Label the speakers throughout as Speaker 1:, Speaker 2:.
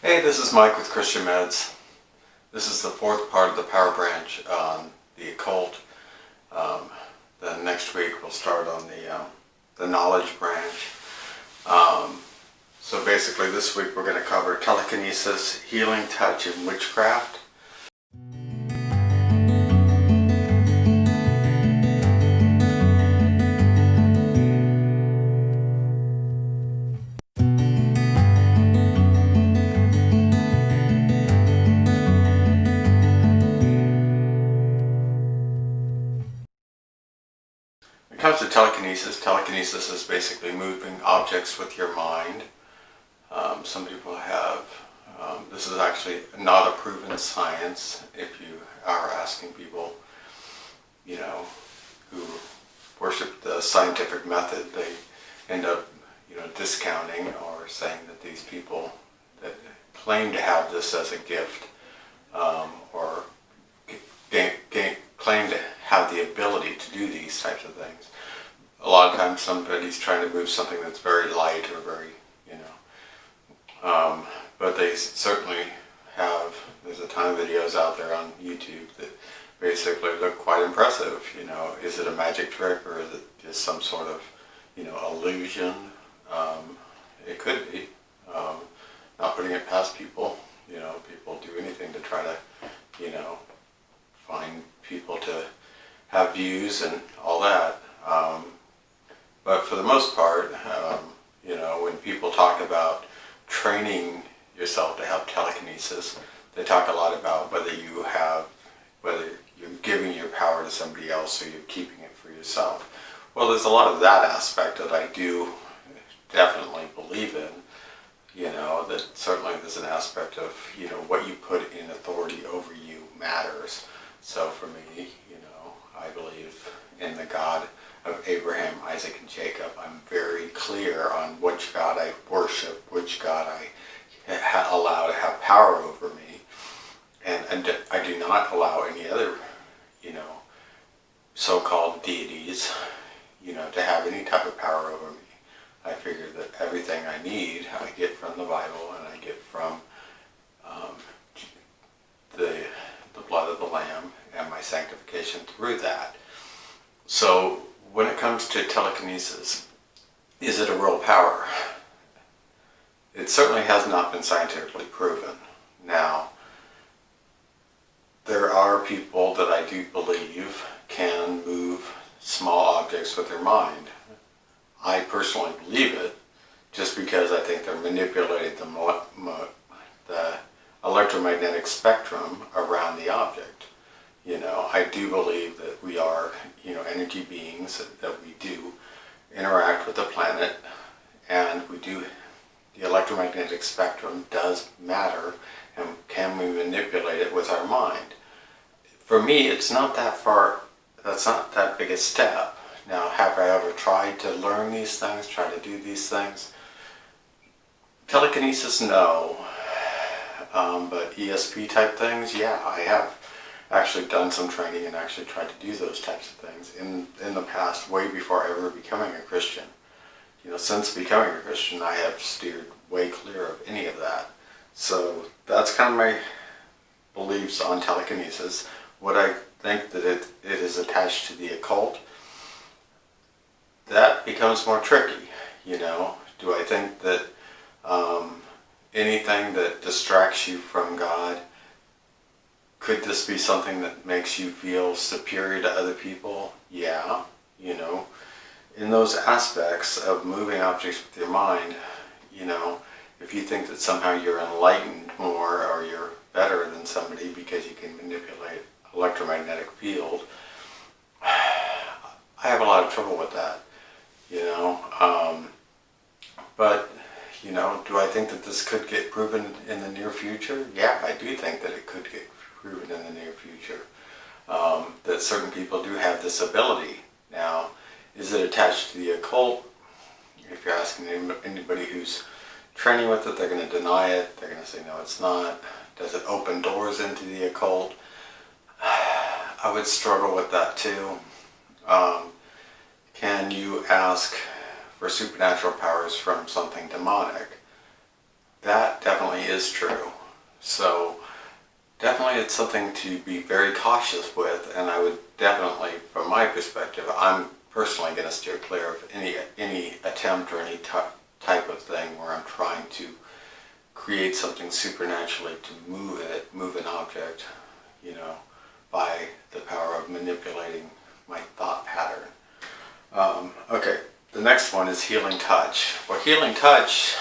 Speaker 1: Hey, this is Mike with Christian Meds. This is the fourth part of the power branch on the occult. Then next week we'll start on the knowledge branch. So basically this week we're going to cover telekinesis, healing touch, and witchcraft. When it comes to telekinesis is basically moving objects with your mind. Some people have, this is actually not a proven science. If you are asking people, who worship the scientific method, they end up, discounting or saying that these people that claim to have this as a gift, or claim to have the ability to do these types of things. A lot of times somebody's trying to move something that's very light or very, but they certainly have, there's a ton of videos out there on YouTube that basically look quite impressive. Is it a magic trick or is it just some sort of, illusion? It could be. Not putting it past people. People do anything to try to, find people to have views and all that. But for the most part, when people talk about training yourself to have telekinesis, they talk a lot about whether you're giving your power to somebody else or you're keeping it for yourself. Well, there's a lot of that aspect that I do definitely believe in. That certainly there's an aspect of, what you put in authority over you matters. So for me, I believe in the God of Abraham, Isaac, and Jacob. I'm very clear on which God I worship, which God I allow to have power over me. And I do not allow any other, so-called deities, to have any type of power over me. I figure that everything I need, I get from the Bible, and I get from the blood of the Lamb and my sanctification through that. So when it comes to telekinesis, is it a real power? It certainly has not been scientifically proven. Now, there are people that I do believe can move small objects with their mind. I personally believe it just because I think they're manipulating the electromagnetic spectrum around the object. I do believe that we are, energy beings, that we do interact with the planet, and the electromagnetic spectrum does matter, and can we manipulate it with our mind? For me, it's not that far, that's not that big a step. Now, have I ever tried to learn these things, try to do these things? Telekinesis, no. But ESP type things, yeah, I have actually done some training and actually tried to do those types of things in the past, way before ever becoming a Christian. Since becoming a Christian, I have steered way clear of any of that. So that's kind of my beliefs on telekinesis. Would I think that it is attached to the occult? That becomes more tricky. Do I think that anything that distracts you from God, could this be something that makes you feel superior to other people? Yeah, in those aspects of moving objects with your mind, if you think that somehow you're enlightened more or you're better than somebody because you can manipulate electromagnetic field, I have a lot of trouble with that, but, do I think that this could get proven in the near future? Yeah, I do think that it could get proven in the near future, that certain people do have this ability. Now, is it attached to the occult? If you're asking anybody who's training with it, they're going to deny it. They're going to say, no, it's not. Does it open doors into the occult? I would struggle with that too. Can you ask for supernatural powers from something demonic? that definitely is true. So definitely it's something to be very cautious with, and I would definitely, from my perspective, I'm personally going to steer clear of any attempt or any type of thing where I'm trying to create something supernaturally to move an object, by the power of manipulating my thought pattern. Okay, the next one is healing touch. Well, healing touch,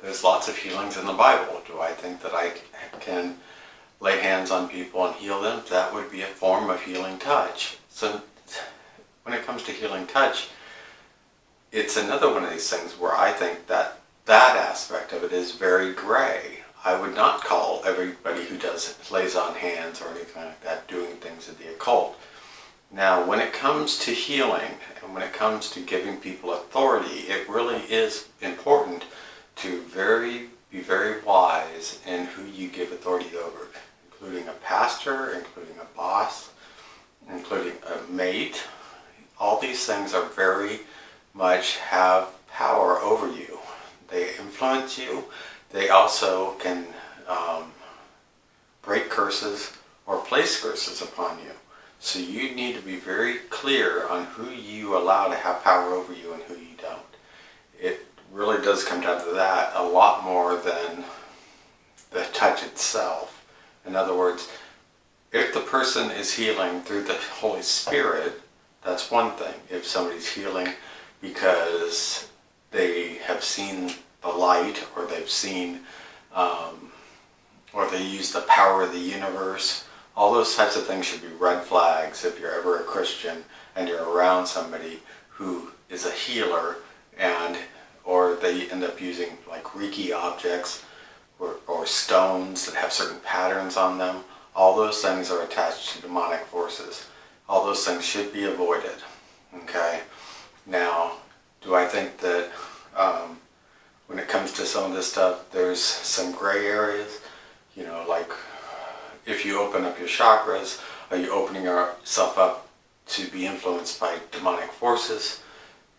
Speaker 1: there's lots of healings in the Bible. Do I think that I can lay hands on people and heal them? That would be a form of healing touch. So when it comes to healing touch, it's another one of these things where I think that aspect of it is very gray. I would not call everybody who lays on hands or anything like that doing things of the occult. Now, when it comes to healing and when it comes to giving people authority, it really is important to be very wise in who you give authority over, including a pastor, including a boss, including a mate. All these things are very much have power over you. They influence you. They also can break curses or place curses upon you. So you need to be very clear on who you allow to have power over you and who you don't. It really does come down to that a lot more than the touch itself. In other words, if the person is healing through the Holy Spirit, that's one thing. If somebody's healing because they have seen the light, or they've seen, or they use the power of the universe, all those types of things should be red flags if you're ever a Christian and you're around somebody who is a healer, or they end up using like Reiki objects or stones that have certain patterns on them. All those things are attached to demonic forces. All those things should be avoided. Okay? Now, do I think that when it comes to some of this stuff, there's some gray areas? Like if you open up your chakras, are you opening yourself up to be influenced by demonic forces?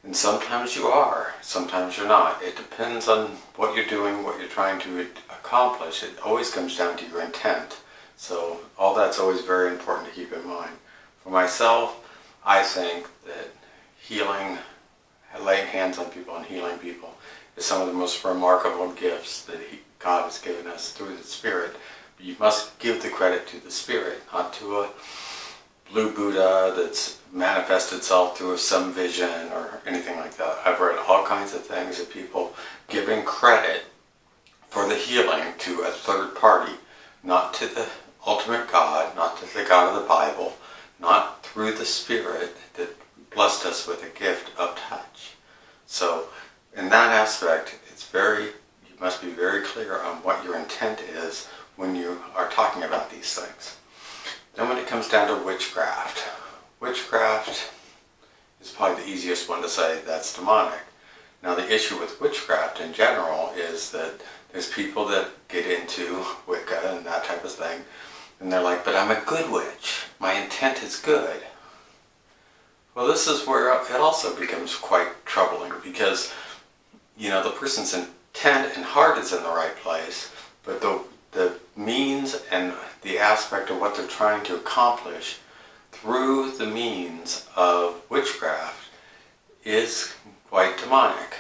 Speaker 1: And sometimes you are, sometimes you're not. It depends on what you're doing, what you're trying to accomplish. It always comes down to your intent. So all that's always very important to keep in mind. For myself, I think that healing, laying hands on people and healing people is some of the most remarkable gifts that God has given us through the Spirit. But you must give the credit to the Spirit, not to a blue Buddha that's manifested itself through some vision or anything like that. I've read all kinds of things of people giving credit for the healing to a third party, not to the ultimate God, not to the God of the Bible, not through the Spirit that blessed us with a gift of touch. So in that aspect, you must be very clear on what your intent is when you are talking about these things. Then when it comes down to witchcraft is probably the easiest one to say that's demonic. Now the issue with witchcraft in general is that there's people that get into Wicca and that type of thing, and they're like, but I'm a good witch. My intent is good. Well, this is where it also becomes quite troubling, because the person's intent and heart is in the right place, but the means and the aspect of what they're trying to accomplish through the means of witchcraft is quite demonic.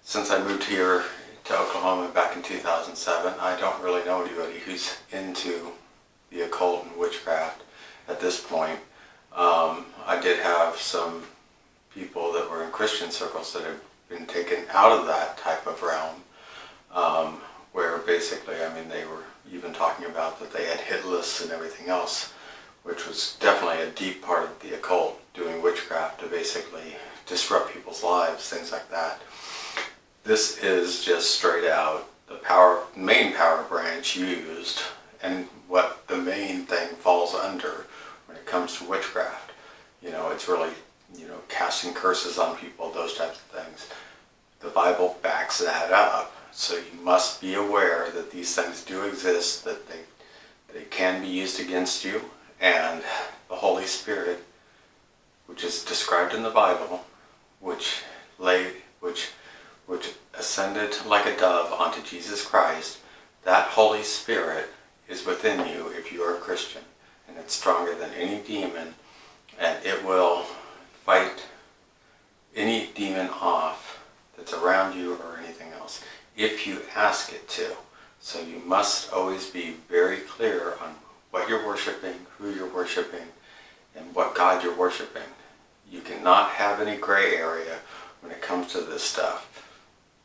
Speaker 1: Since I moved here to Oklahoma back in 2007, I don't really know anybody who's into the occult and witchcraft at this point. I did have some people that were in Christian circles that have been taken out of that type of realm, where basically, they were even talking about that they had hit lists and everything else, which was definitely a deep part of the occult, doing witchcraft to basically disrupt people's lives, things like that. This is just straight out the main power branch used, and what the main thing falls under when it comes to witchcraft. It's really, casting curses on people, those types of things. The Bible backs that up. So you must be aware that these things do exist, that they can be used against you, and the Holy Spirit, which is described in the Bible, which which ascended like a dove onto Jesus Christ, that Holy Spirit is within you if you are a Christian. And it's stronger than any demon, and it will fight any demon off that's around you or anything else if you ask it to. So you must always be very clear on what you're worshiping, who you're worshiping, and what God you're worshiping. You cannot have any gray area when it comes to this stuff.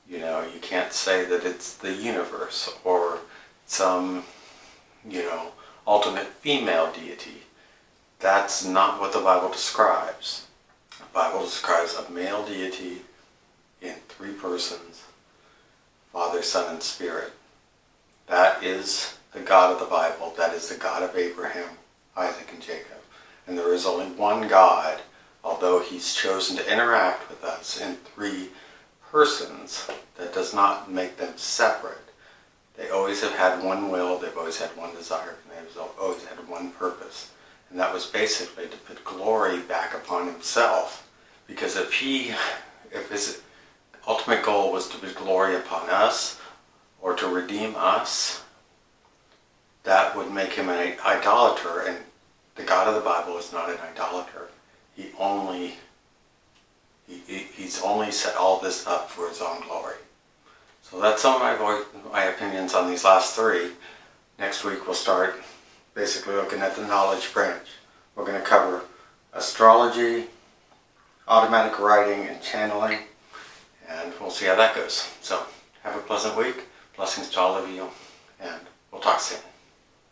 Speaker 1: You know, you can't say that it's the universe or some, ultimate female deity. That's not what the Bible describes. The Bible describes a male deity in 3 persons, Father, Son, and Spirit. That is the God of the Bible. That is the God of Abraham, Isaac, and Jacob. And there is only one God, although he's chosen to interact with us in 3 persons. That does not make them separate. They always have had one will, they've always had one desire, and they've always had one purpose. And that was basically to put glory back upon himself. Because if his ultimate goal was to put glory upon us, or to redeem us, that would make him an idolater, and the God of the Bible is not an idolater. He's only set all this up for his own glory. So that's some of my opinions on these last 3. Next week we'll start basically looking at the knowledge branch. We're going to cover astrology, automatic writing, and channeling, and we'll see how that goes. So have a pleasant week. Blessings to all of you, and we'll talk soon.